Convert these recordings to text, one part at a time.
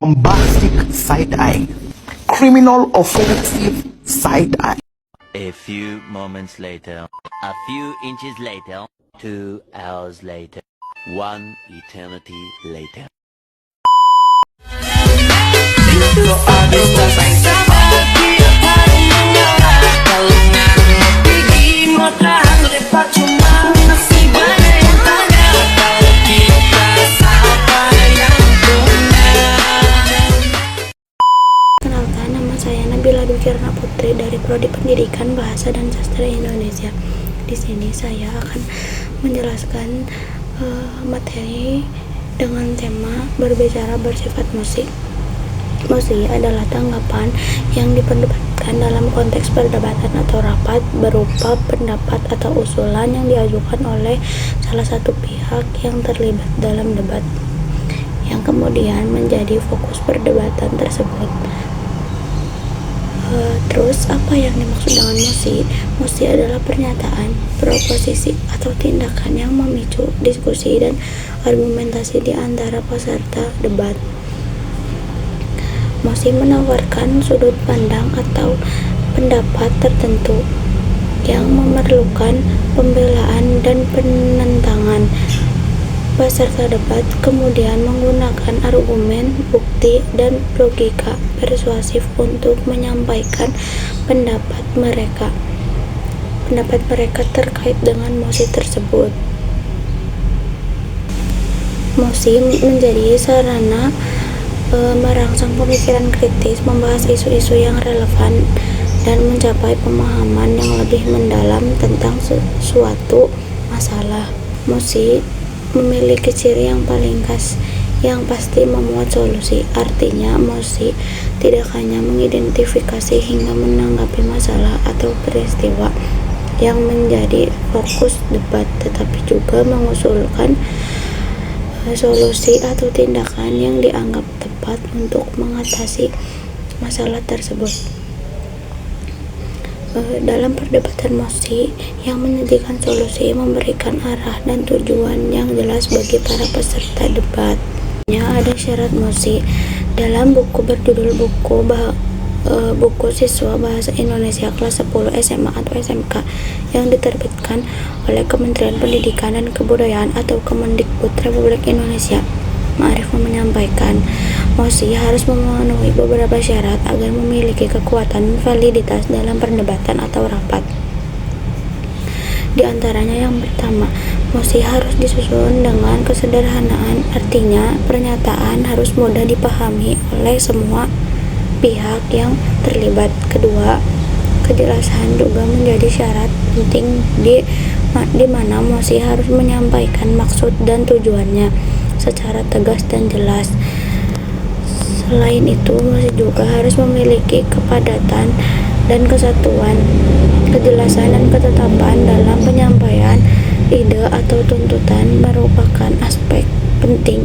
bombastic side-eye, criminal offensive side-eye. A few moments later, a few inches later, 2 hours later, 1 eternity later. Kenalkan, nama saya Nabila Dukirna Putri dari Prodi Pendidikan Bahasa dan Sastra Indonesia. Di sini saya akan menjelaskan materi dengan tema berbicara bersifat musik. Musik adalah tanggapan yang diperdebatkan dalam konteks perdebatan atau rapat berupa pendapat atau usulan yang diajukan oleh salah satu pihak yang terlibat dalam debat, yang kemudian menjadi fokus perdebatan tersebut. Terus apa yang dimaksud dengan musik? Musik adalah pernyataan, proposisi, atau tindakan yang memicu diskusi dan argumentasi di antara peserta debat. Musik menawarkan sudut pandang atau pendapat tertentu yang memerlukan pembelaan dan penentangan. Peserta debat kemudian menggunakan argumen, bukti, dan logika persuasif untuk menyampaikan pendapat mereka terkait dengan musik tersebut. Musik menjadi sarana merangsang pemikiran kritis, membahas isu-isu yang relevan, dan mencapai pemahaman yang lebih mendalam tentang suatu masalah. Musik memiliki ciri yang paling khas yang pasti memuat solusi. Artinya, musik tidak hanya mengidentifikasi hingga menanggapi masalah atau peristiwa yang menjadi fokus debat, tetapi juga mengusulkan solusi atau tindakan yang dianggap tepat untuk mengatasi masalah tersebut. Dalam perdebatan, musik yang menyajikan solusi memberikan arah dan tujuan yang jelas bagi para peserta debat. Ada syarat musik. Dalam buku berjudul buku siswa Bahasa Indonesia kelas 10 SMA atau SMK yang diterbitkan oleh Kementerian Pendidikan dan Kebudayaan atau Kemendikbud Republik Indonesia, Ma'arif menyampaikan, musik harus memenuhi beberapa syarat agar memiliki kekuatan validitas dalam perdebatan atau rapat. Di antaranya yang pertama, musik harus disusun dengan kesederhanaan, artinya pernyataan harus mudah dipahami oleh semua pihak yang terlibat. Kedua, kejelasan juga menjadi syarat penting di mana musik harus menyampaikan maksud dan tujuannya secara tegas dan jelas. Selain itu, musik juga harus memiliki kepadatan dan kesatuan, kejelasan dan ketetapan dalam penyampaian ide atau tuntutan merupakan aspek penting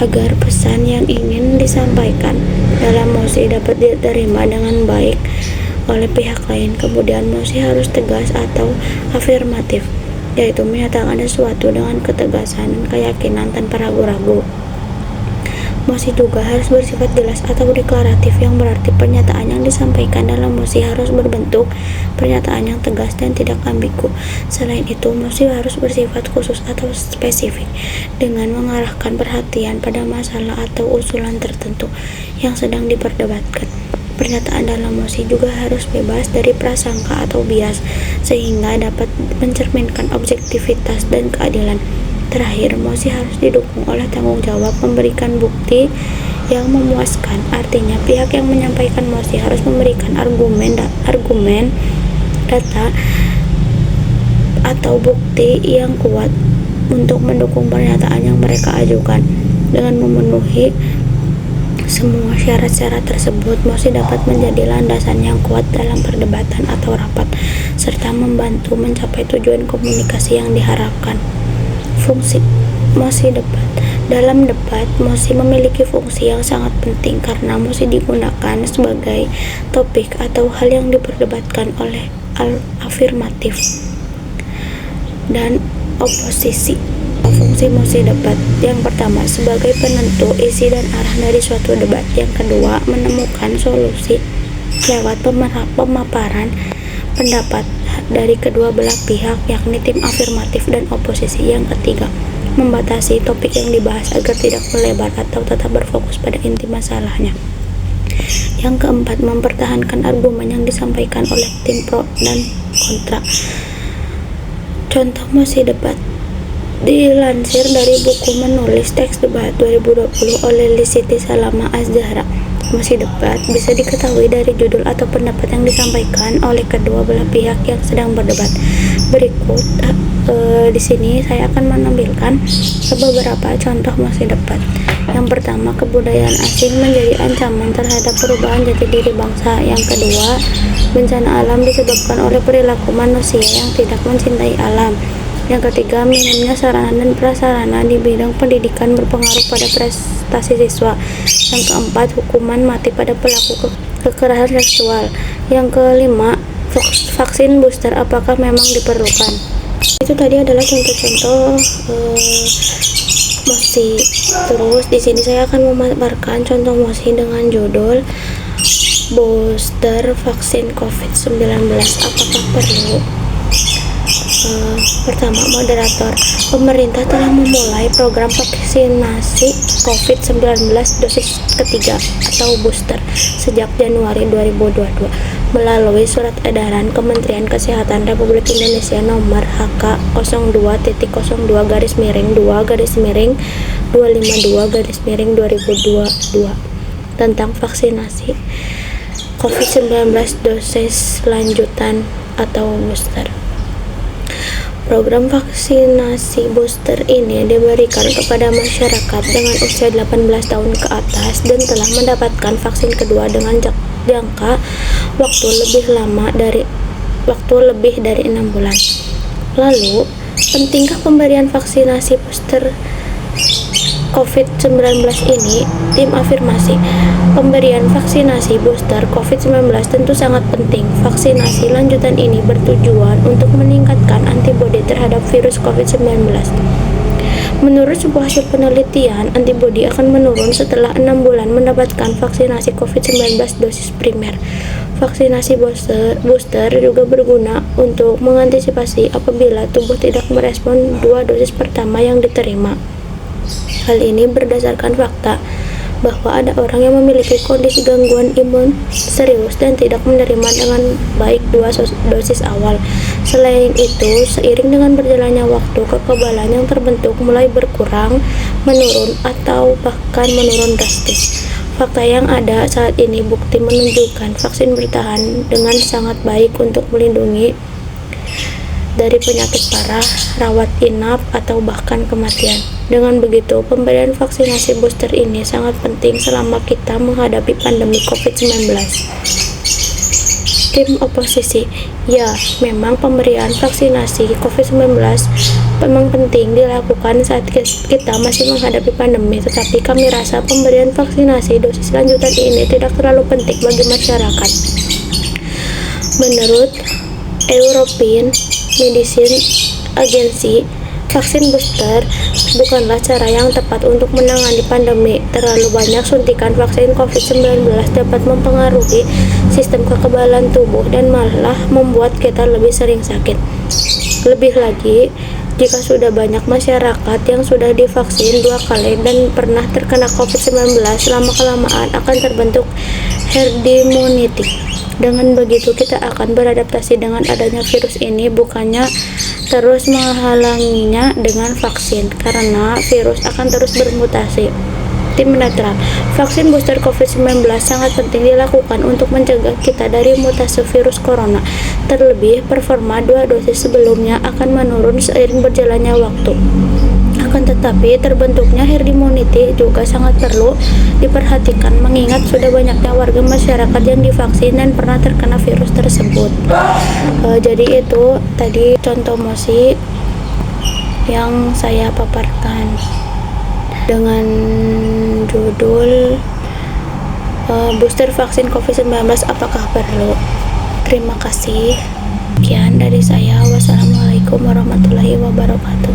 agar pesan yang ingin disampaikan dalam musik dapat diterima dengan baik oleh pihak lain. Kemudian, musik harus tegas atau afirmatif, yaitu menyatakan sesuatu dengan ketegasan dan keyakinan tanpa ragu-ragu. Musik juga harus bersifat jelas atau deklaratif, yang berarti pernyataan yang disampaikan dalam musik harus berbentuk pernyataan yang tegas dan tidak ambigu. Selain itu, musik harus bersifat khusus atau spesifik, dengan mengarahkan perhatian pada masalah atau usulan tertentu yang sedang diperdebatkan. Pernyataan dalam musik juga harus bebas dari prasangka atau bias, sehingga dapat mencerminkan objektivitas dan keadilan. Terakhir, musik harus didukung oleh tanggung jawab memberikan bukti yang memuaskan. Artinya, pihak yang menyampaikan musik harus memberikan argumen, data, atau bukti yang kuat untuk mendukung pernyataan yang mereka ajukan. Dengan memenuhi semua syarat-syarat tersebut, musik dapat menjadi landasan yang kuat dalam perdebatan atau rapat, serta membantu mencapai tujuan komunikasi yang diharapkan. Fungsi musik debat. Dalam debat, musik memiliki fungsi yang sangat penting karena musik digunakan sebagai topik atau hal yang diperdebatkan oleh afirmatif dan oposisi. fungsi mosi debat. Yang pertama, sebagai penentu isi dan arah dari suatu debat. Yang kedua, menemukan solusi lewat pemaparan pendapat dari kedua belah pihak, yakni tim afirmatif dan oposisi. Yang ketiga, membatasi topik yang dibahas agar tidak melebar atau tetap berfokus pada inti masalahnya. Yang keempat, mempertahankan argumen yang disampaikan oleh tim pro dan kontra. Contoh mosi debat dilansir dari buku Menulis Teks Debat 2020 oleh Lisiti Salama Az-Zahra. Mosi debat bisa diketahui dari judul atau pendapat yang disampaikan oleh kedua belah pihak yang sedang berdebat. Berikut di sini saya akan menampilkan beberapa contoh mosi debat. Yang pertama, kebudayaan asing menjadi ancaman terhadap perubahan jati diri bangsa. Yang kedua, bencana alam disebabkan oleh perilaku manusia yang tidak mencintai alam. Yang ketiga, minimnya sarana dan prasarana di bidang pendidikan berpengaruh pada prestasi siswa. Yang keempat, hukuman mati pada pelaku kekerasan seksual. Yang kelima, vaksin booster apakah memang diperlukan? Itu tadi adalah contoh-contoh mosi. Terus di sini saya akan memaparkan contoh mosi dengan judul booster vaksin COVID-19 apakah perlu? Pertama, moderator. Pemerintah telah memulai program vaksinasi COVID-19 dosis ketiga atau booster sejak Januari 2022 melalui surat edaran Kementerian Kesehatan Republik Indonesia nomor HK02-2-2-252-2022 tentang vaksinasi COVID-19 dosis lanjutan atau booster. Program vaksinasi booster ini diberikan kepada masyarakat dengan usia 18 tahun ke atas dan telah mendapatkan vaksin kedua dengan jangka waktu lebih dari 6 bulan. Lalu, pentingkah pemberian vaksinasi booster COVID-19 ini? Tim afirmasi. Pemberian vaksinasi booster COVID-19 tentu sangat penting. Vaksinasi lanjutan ini bertujuan untuk meningkatkan antibodi terhadap virus COVID-19. Menurut sebuah hasil penelitian, antibodi akan menurun setelah 6 bulan mendapatkan vaksinasi COVID-19 dosis primer. Vaksinasi booster juga berguna untuk mengantisipasi apabila tubuh tidak merespon 2 dosis pertama yang diterima. Hal ini berdasarkan fakta bahwa ada orang yang memiliki kondisi gangguan imun serius dan tidak menerima dengan baik 2 dosis awal. Selain itu, seiring dengan berjalannya waktu, kekebalan yang terbentuk mulai berkurang, menurun, atau bahkan menurun drastis. Fakta yang ada saat ini bukti menunjukkan vaksin bertahan dengan sangat baik untuk melindungi dari penyakit parah, rawat inap, atau bahkan kematian. Dengan begitu, pemberian vaksinasi booster ini sangat penting selama kita menghadapi pandemi COVID-19. Tim oposisi. Ya, memang pemberian vaksinasi COVID-19 memang penting dilakukan saat kita masih menghadapi pandemi, tetapi kami rasa pemberian vaksinasi dosis lanjutan ini tidak terlalu penting bagi masyarakat. Menurut European Medicine Agency, vaksin booster bukanlah cara yang tepat untuk menangani pandemi. Terlalu banyak suntikan vaksin COVID-19 dapat mempengaruhi sistem kekebalan tubuh dan malah membuat kita lebih sering sakit. Lebih lagi, jika sudah banyak masyarakat yang sudah divaksin 2 kali dan pernah terkena COVID-19, lama-kelamaan akan terbentuk herd immunity. Dengan begitu, kita akan beradaptasi dengan adanya virus ini, bukannya terus menghalanginya dengan vaksin, karena virus akan terus bermutasi. Tim netral. Vaksin booster COVID-19 sangat penting dilakukan untuk mencegah kita dari mutasi virus corona. Terlebih, performa 2 dosis sebelumnya akan menurun seiring berjalannya waktu. Akan tetapi, terbentuknya herd immunity juga sangat perlu diperhatikan mengingat sudah banyaknya warga masyarakat yang divaksin dan pernah terkena virus tersebut. Jadi itu tadi contoh mosi yang saya paparkan dengan judul booster vaksin COVID-19 apakah perlu? Terima kasih. Sekian dari saya. Wassalamualaikum warahmatullahi wabarakatuh.